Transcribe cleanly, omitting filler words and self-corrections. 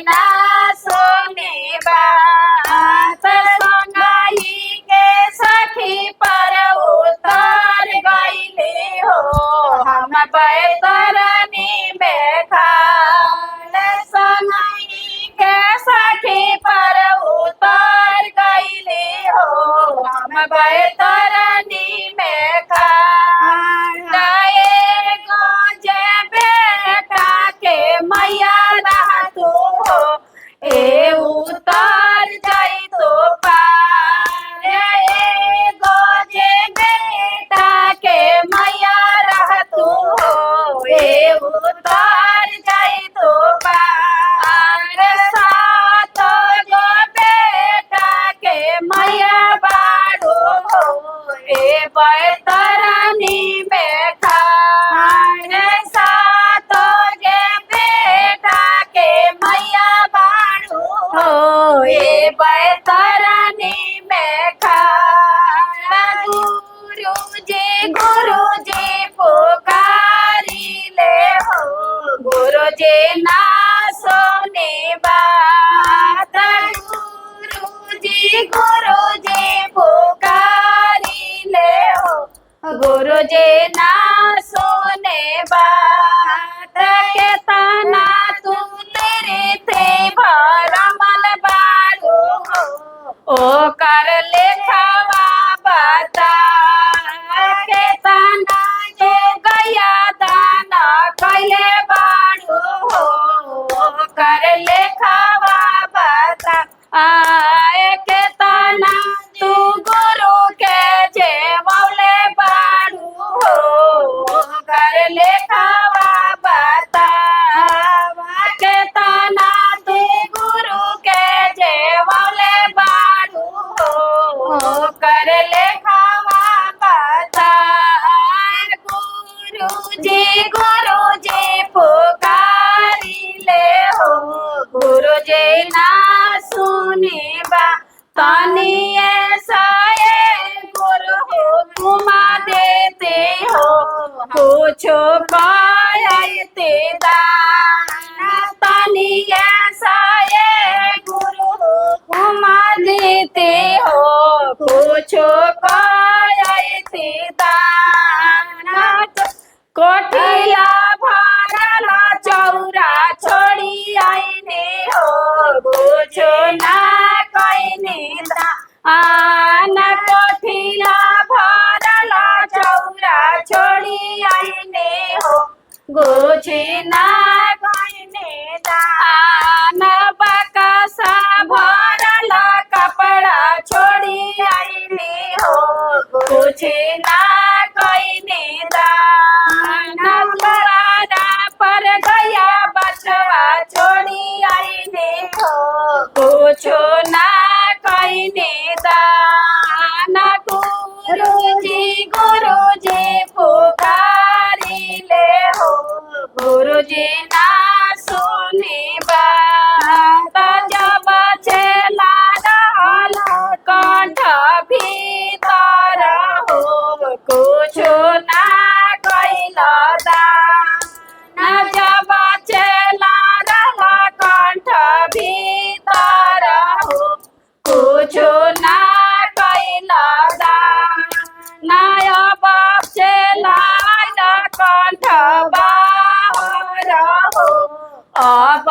ना सुने बात संगाई के सखी पर उतर गईले हो हम बैतरनी में खाल संगाई के सखी पर उतर गईले हो हम बैतरनी में खाल गजे बेटा के मैया रह तू हो ए उतर जाई तो पार ए गजे बेटा के मैया रह तू हो ए उतर जाई तो पार सात गो बेटा के मैया बाड़ू हो ए बैतरनी में खार सात गे बेटा के मैया बाड़ू हो ए बैतरनी में खार गुरुजी पुकारी ले हो गुरुजी ना सुने बात गुरुजी पुकारी ले हो गुरुजी ना सुने बात के तना तू तेरे थे भरमल बाड़ू हो ओ कर लेखवा बता के तना जो गया दाना कैले बाड़ू हो ओ कर लेखवा बता आए के तना तू गुरु के जेवले बाड़ू हो कर लेखवा बता के तना तू गुरु के जेवले बाड़ू हो कर लेखवा बता गुरुजी पुकारी ले हो गुरुजी ना सुने बा तनी ऐसा गुरु हुक्मा देते हो कुछो कहते दाना तनी ऐसा गुरु हुक्मा देते हो कुछो कहते दाना कोठिया भरला चौरा छोड़ी आईने हो कुछो ना कहने आना कोठिया भरला चौरा छोड़ी आईने हो गुछी ना कहने दाना बकसा भरला कपड़ा छोड़ी आईने हो गुछी ना कहने दाना बराना पर गया बचवा छोड़ी आईने हो कुछो ना कहने दाना गुरुजी पुकारी ले हो गुरुजी ना सुने बात जब चला रहल कंठ भीतर हो कुछो ना कैल दाना जब चला रहल कंठ भीतर हो कुछो ना कैल दाना अब चला कंठ बाहर हो अब